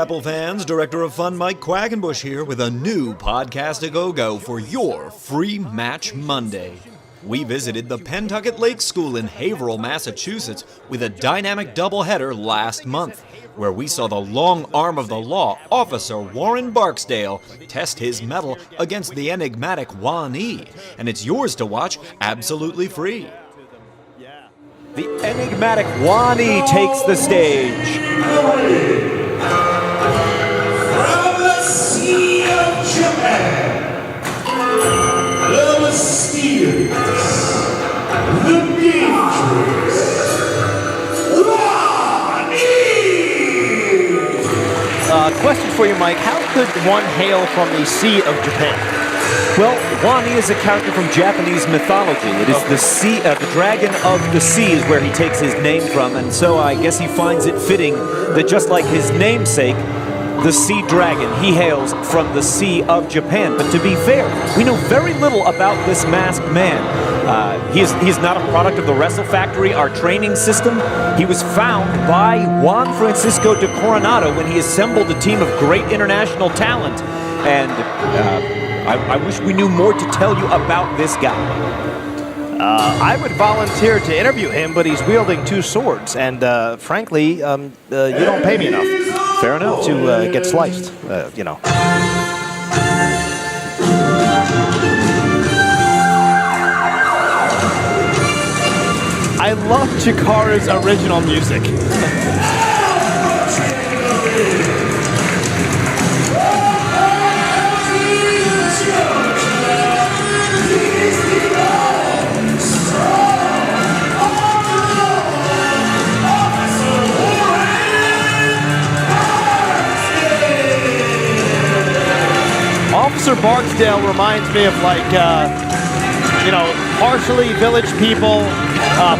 Apple fans, Director of Fun Mike Quackenbush here with a new podcast to go for your free match Monday. We visited the Pentucket Lake School in Haverhill, Massachusetts with a dynamic doubleheader last month, where we saw the long arm of the law, Officer Warren Barksdale, test his mettle against the enigmatic Wani, and it's yours to watch absolutely free. The enigmatic Wani takes the stage. From the Sea of Japan, the mysterious, the dangerous, Wani! Question for you, Mike. How could one hail from the Sea of Japan? Well, Wani is a character from Japanese mythology. It is the sea, the dragon of the sea is where he takes his name from, and so I guess he finds it fitting that just like his namesake, the sea dragon, he hails from the Sea of Japan. But to be fair, we know very little about this masked man. He is not a product of the Wrestle Factory, our training system. He was found by Juan Francisco de Coronado when he assembled a team of great international talent. And I wish we knew more to tell you about this guy. I would volunteer to interview him, but he's wielding two swords, and frankly, you don't pay me enough. Fair enough. To get sliced, you know. I love Chikara's original music. Officer Barksdale reminds me of, like, you know, partially Village People,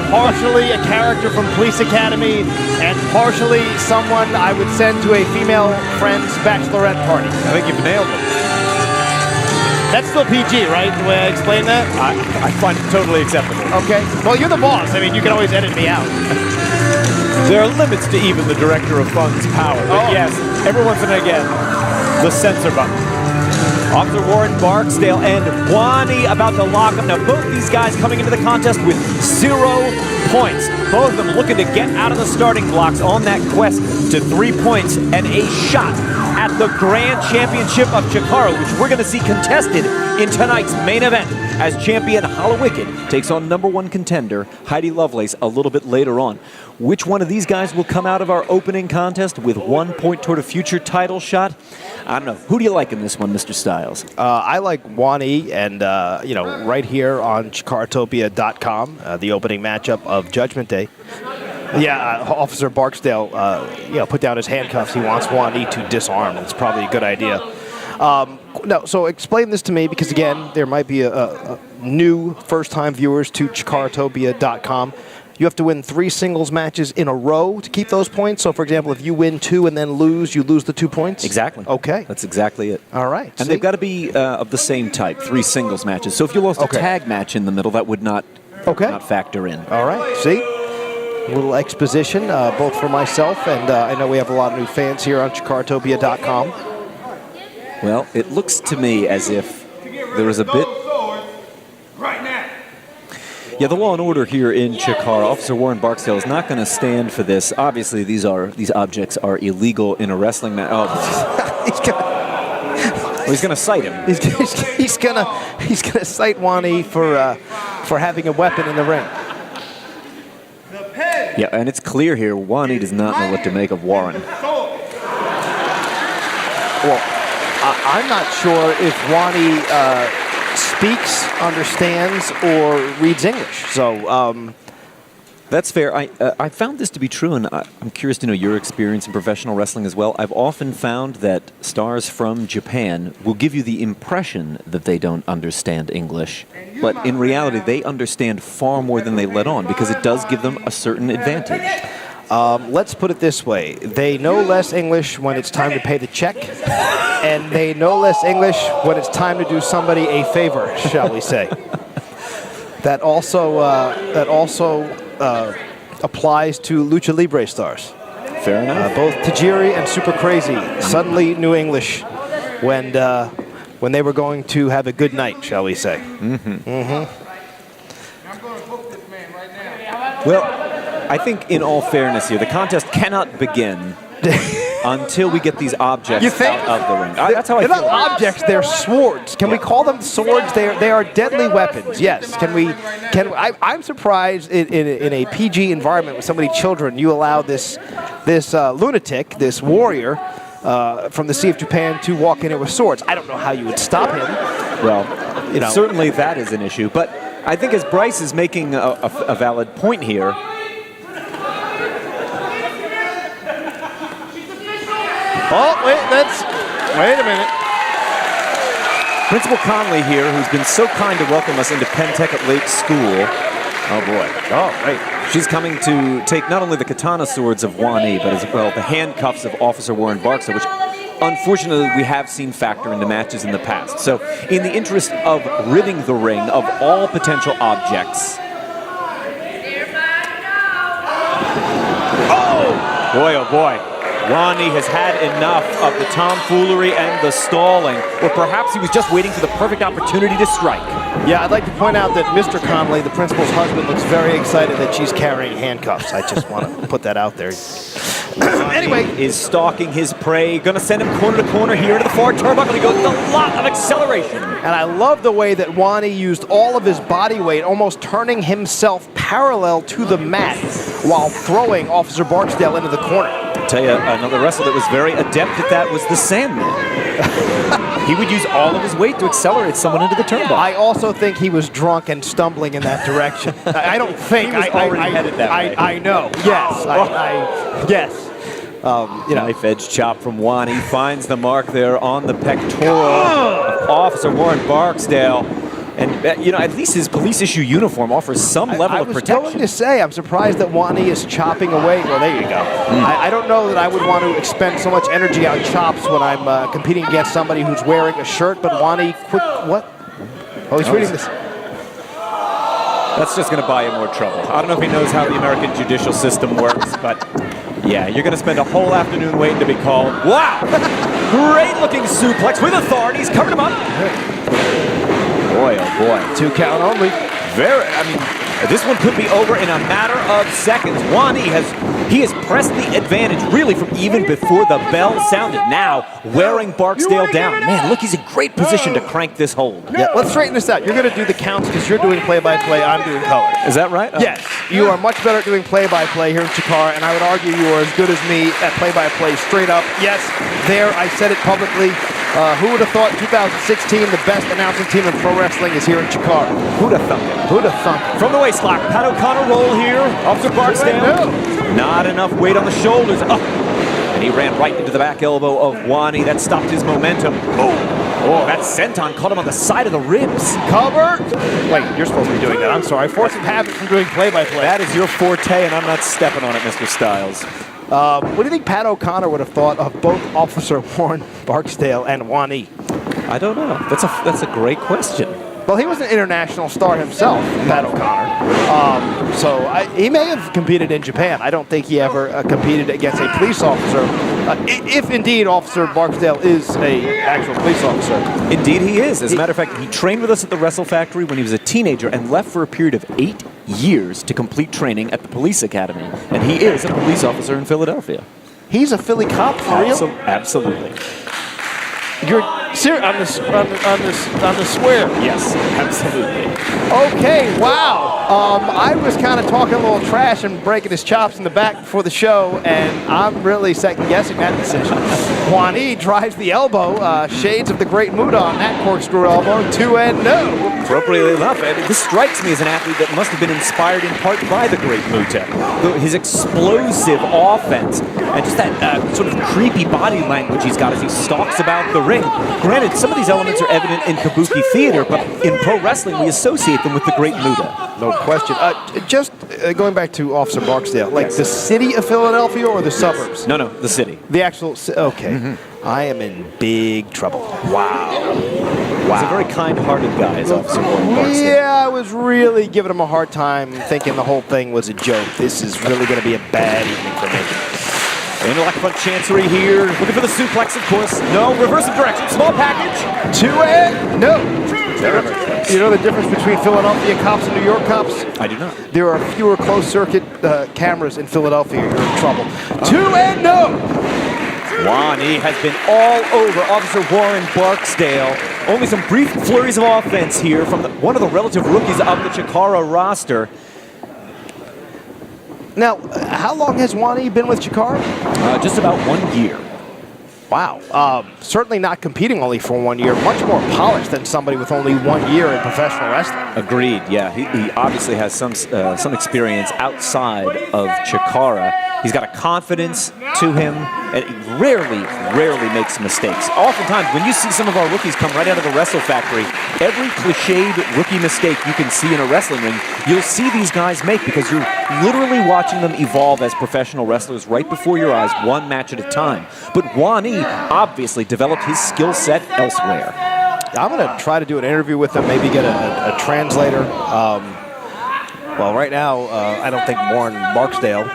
partially a character from Police Academy, and partially someone I would send to a female friend's bachelorette party. I think you've nailed it. That's still PG, right? The way I explain that? I find it totally acceptable. Okay. Well, you're the boss. I mean, you can always edit me out. There are limits to even the Director of Fun's power. But yes, every once and again, the censor button. Officer Warren Barksdale and Wani about to lock up. Now, both these guys coming into the contest with 0 points. Both of them looking to get out of the starting blocks on that quest to 3 points and a shot at the Grand Championship of CHIKARA, which we're going to see contested in tonight's main event as champion Hollowicked takes on #1 contender Heidi Lovelace a little bit later on. Which one of these guys will come out of our opening contest with 1 point toward a future title shot? I don't know. Who do you like in this one, Mr. Styles? I like Wani, and, you know, right here on Chikaratopia.com, the opening matchup of Judgment Day. Yeah, Officer Barksdale, you know, put down his handcuffs. He wants Wani to disarm. It's probably a good idea. No, so explain this to me, because, again, there might be a new first-time viewers to Chikaratopia.com. You have to win 3 singles matches in a row to keep those points. So, for example, if you win 2 and then lose, you lose the 2 points? Exactly. Okay. That's exactly it. All right. And they've got to be of the same type, 3 singles matches. So if you lost a tag match in the middle, that would not factor in. All right. See? A little exposition, both for myself, and I know we have a lot of new fans here on Chikaratopia.com. Well, it looks to me as if there is a bit... Yeah, the law and order here in CHIKARA. Officer Warren Barksdale is not going to stand for this. Obviously, these objects are illegal in a wrestling match. Oh, he's going to cite him. He's going to cite Wani for having a weapon in the ring. Yeah, and it's clear here, Wani does not know what to make of Warren. Well, I'm not sure if Wani speaks, understands, or reads English. So that's fair. I found this to be true, and I'm curious to know your experience in professional wrestling as well. I've often found that stars from Japan will give you the impression that they don't understand English, but in reality, they understand far more than they let on, because it does give them a certain advantage. Let's put it this way. They know less English when it's time to pay the check, and they know less English when it's time to do somebody a favor, shall we say. That also applies to Lucha Libre stars. Fair enough. Both Tajiri and Super Crazy suddenly knew English when they were going to have a good night, shall we say. Well, I think in all fairness here, the contest cannot begin until we get these objects You think? out of the ring. That's how I They're feel. not objects, they're swords. Can we call them swords? They are deadly weapons, yes. I'm surprised in a PG environment with so many children, you allow this lunatic, this warrior, from the Sea of Japan to walk in here with swords. I don't know how you would stop him. Well, You know. certainly that is an issue. But I think as Bryce is making a valid point here, Oh, wait a minute. Principal Conley here, who's been so kind to welcome us into Pentucket Lake School. Oh, boy. Oh, right. She's coming to take not only the katana swords of Wani, but as well the handcuffs of Officer Warren Barksdale, which unfortunately we have seen factor into matches in the past. So in the interest of ridding the ring of all potential objects. Oh! Boy, oh boy. Wani has had enough of the tomfoolery and the stalling, or perhaps he was just waiting for the perfect opportunity to strike. Yeah, I'd like to point out that Mr. Conley, the principal's husband, looks very excited that she's carrying handcuffs. I just want to put that out there. Anyway, is stalking his prey, going to send him corner to corner here to the far turnbuckle. He goes with a lot of acceleration. and I love the way that Wani used all of his body weight, almost turning himself parallel to the mat while throwing Officer Barksdale into the corner. I'll tell you, another wrestler that was very adept at that was the Sandman. He would use all of his weight to accelerate someone into the turnbuckle. I also think he was drunk and stumbling in that direction. I don't think. He was already headed that way. I know. Yes. Yes. Knife edge chop from Wani finds the mark there on the pectoral of Officer Warren Barksdale. And, at least his police issue uniform offers some level of I was protection. going to say, I'm surprised that Wani is chopping away. Well, there you go. I don't know that I would want to expend so much energy on chops when I'm competing against somebody who's wearing a shirt, but Wani, what? Oh, he's reading this. That's just going to buy him more trouble. I don't know if he knows how the American judicial system works, but yeah, you're going to spend a whole afternoon waiting to be called. Wow! Great looking suplex with authorities, covered him up. Boy, oh boy. 2 count only. This one could be over in a matter of seconds. Wani has pressed the advantage really from even before the bell sounded. Now wearing Barksdale down. Man, look, he's in great position to crank this hold. Yeah, let's straighten this out. You're going to do the counts because you're doing play-by-play, I'm doing color. Is that right? Yes, you are much better at doing play-by-play here in Chikara, and I would argue you are as good as me at play-by-play straight up. Yes, there, I said it publicly. Who would have thought 2016 the best announcing team in pro wrestling is here in Chikara? Who'd have thunk it? Who'd have thunk it? From the waistlock, Pat O'Connor roll here. Officer Barksdale. Not enough weight on the shoulders. Oh. And he ran right into the back elbow of Wani. That stopped his momentum. Oh, that senton caught him on the side of the ribs. Cover. Wait, you're supposed to be doing that. I'm sorry. Force of habit from doing play-by-play. That is your forte, and I'm not stepping on it, Mr. Styles. What do you think Pat O'Connor would have thought of both Officer Warren Barksdale and Wani? I don't know. That's a great question. Well, he was an international star himself, Pat O'Connor. He may have competed in Japan. I don't think he ever competed against a police officer, if indeed Officer Barksdale is an actual police officer. Indeed he is. As a matter of fact, he trained with us at the Wrestle Factory when he was a teenager and left for a period of 8 years to complete training at the police academy. And he is a police officer in Philadelphia. He's a Philly cop for real? Absolutely. You're serious on the swear? Yes, absolutely. Okay, wow. I was kind of talking a little trash and breaking his chops in the back before the show, and I'm really second-guessing that decision. Wani drives the elbow, shades of the Great Muta on that corkscrew elbow, 2-0. Appropriately enough, this strikes me as an athlete that must have been inspired in part by the Great Muta. His explosive offense and just that sort of creepy body language he's got as he stalks about the ring. Granted, some of these elements are evident in kabuki theater, but in pro wrestling, we associate them with the Great Muta. No question. Just going back to Officer Barksdale, like the city of Philadelphia or the suburbs? No, the city. The actual, okay. I am in big trouble. Wow. He's a very kind-hearted guy, is Officer Warren Barksdale. Yeah, I was really giving him a hard time, thinking the whole thing was a joke. This is really going to be a bad evening for me. Into like a front chancery here. Looking for the suplex, of course. No, reverse of direction. Small package. 2 and no. You know the difference between Philadelphia cops and New York cops? I do not. There are fewer closed-circuit cameras in Philadelphia. You're in trouble. 2 and no. Wani has been all over Officer Warren Barksdale. Only some brief flurries of offense here from one of the relative rookies of the CHIKARA roster. Now, how long has Wani been with CHIKARA? Just about 1 year. Wow. Certainly not competing only for 1 year. Much more polished than somebody with only 1 year in professional wrestling. Agreed, yeah. He obviously has some experience outside of CHIKARA. He's got a confidence to him, and he rarely makes mistakes. Oftentimes, when you see some of our rookies come right out of the Wrestle Factory, every cliched rookie mistake you can see in a wrestling ring, you'll see these guys make because you're literally watching them evolve as professional wrestlers right before your eyes, one match at a time. But Wani obviously developed his skill set elsewhere. I'm going to try to do an interview with him, maybe get a translator. Well, right now, I don't think Warren Barksdale,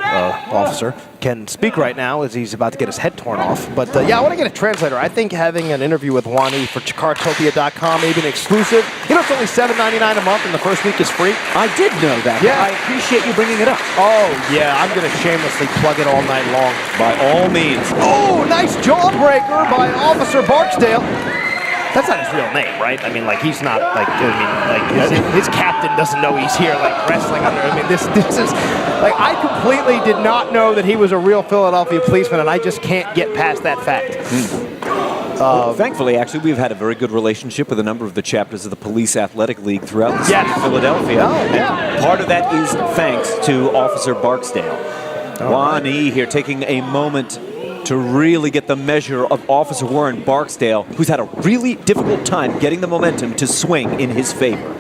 officer, can speak right now as he's about to get his head torn off. But yeah, I want to get a translator. I think having an interview with Wani for CHIKARAtopia.com, maybe an exclusive. You know, it's only $7.99 a month, and the first week is free. I did know that. Yeah. I appreciate you bringing it up. Oh, yeah, I'm going to shamelessly plug it all night long. By all means. Oh, nice jawbreaker by Officer Barksdale. That's not his real name, right? I mean, like, he's not, like, his captain doesn't know he's here, like, wrestling under. I mean, this is, like, I completely did not know that he was a real Philadelphia policeman, and I just can't get past that fact. Well, thankfully, actually, we've had a very good relationship with a number of the chapters of the Police Athletic League throughout the city of Philadelphia. Oh, yeah. Part of that is thanks to Officer Barksdale. Wani here taking a moment to really get the measure of Officer Warren Barksdale, who's had a really difficult time getting the momentum to swing in his favor.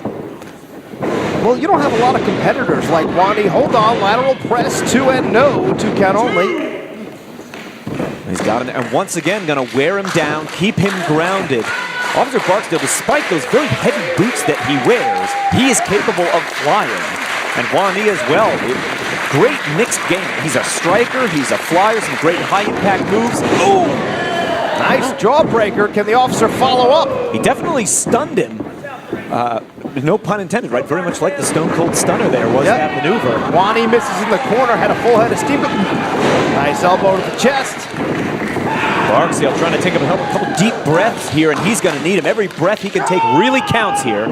Well, you don't have a lot of competitors like Wani. Hold on, lateral press, 2 and no, 2 count only. He's got him, and once again, going to wear him down, keep him grounded. Officer Barksdale, despite those very heavy boots that he wears, he is capable of flying. And Wani as well. Great mixed game. He's a striker, he's a flyer, some great high-impact moves. Ooh! Nice jawbreaker. Can the officer follow up? He definitely stunned him. No pun intended, right? Very much like the Stone Cold Stunner there was that maneuver. Wani misses in the corner, had a full head of steam. Nice elbow to the chest. Barksdale trying to take a couple deep breaths here, and he's going to need him. Every breath he can take really counts here.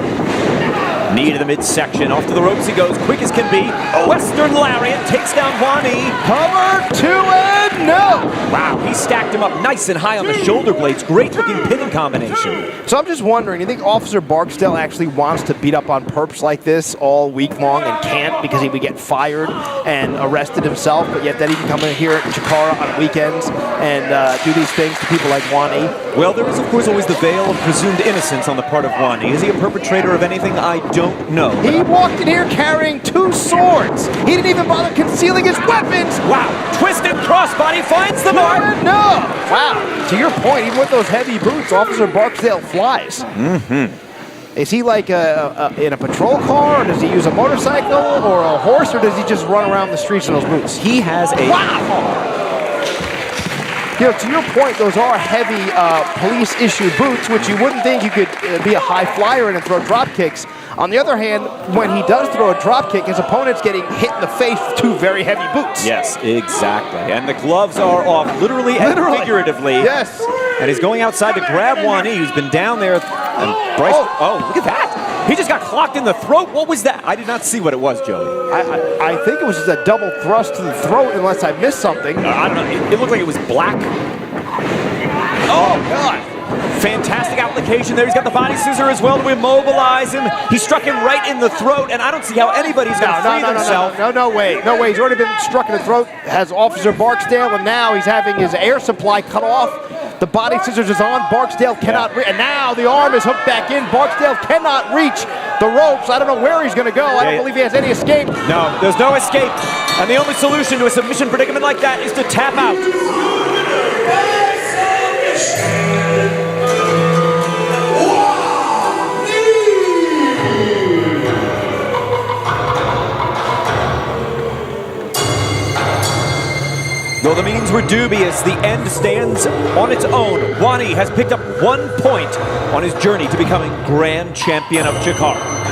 Knee to the midsection. Off to the ropes he goes, quick as can be. Western Lariat takes down Wani. Cover, 2 and no. Wow, he stacked him up nice and high on the shoulder blades. Great looking pinning combination. So I'm just wondering, you think Officer Barksdale actually wants to beat up on perps like this all week long and can't because he would get fired and arrested himself, but yet then he can come in here at CHIKARA on weekends and do these things to people like Wani? Well, there is, of course, always the veil of presumed innocence on the part of Wani. Is he a perpetrator of anything? I don't know. He walked in here carrying 2 swords. He didn't even bother concealing his weapons. Wow, twisted crossbody finds the mark. No. Wow. To your point, even with those heavy boots, Officer Barksdale flies. Mm-hmm. Is he like in a patrol car, or does he use a motorcycle or a horse, or does he just run around the streets in those boots? He has a... Wow. You know, to your point, those are heavy police-issued boots, which you wouldn't think you could be a high flyer in and throw drop kicks. On the other hand, when he does throw a drop kick, his opponent's getting hit in the face with 2 very heavy boots. Yes, exactly. And the gloves are off, literally and figuratively. Yes. And he's going outside to grab Wani, who's been down there. And Bryce, look at that. He just got clocked in the throat. What was that? I did not see what it was, Joey. I think it was just a double thrust to the throat, unless I missed something. I don't know. It looked like it was black. Oh, God. Fantastic application there. He's got the body scissor as well to immobilize him. He struck him right in the throat, and I don't see how anybody's going to free themselves. No way. No way. He's already been struck in the throat, has Officer Barksdale, and now he's having his air supply cut off. The body scissors is on. Barksdale cannot reach. And now the arm is hooked back in. Barksdale cannot reach the ropes. I don't know where he's going to go. I don't believe he has any escape. No, there's no escape. And the only solution to a submission predicament like that is to tap out. Though the means were dubious. The end stands on its own. Wani has picked up 1 point on his journey to becoming Grand Champion of Chikara.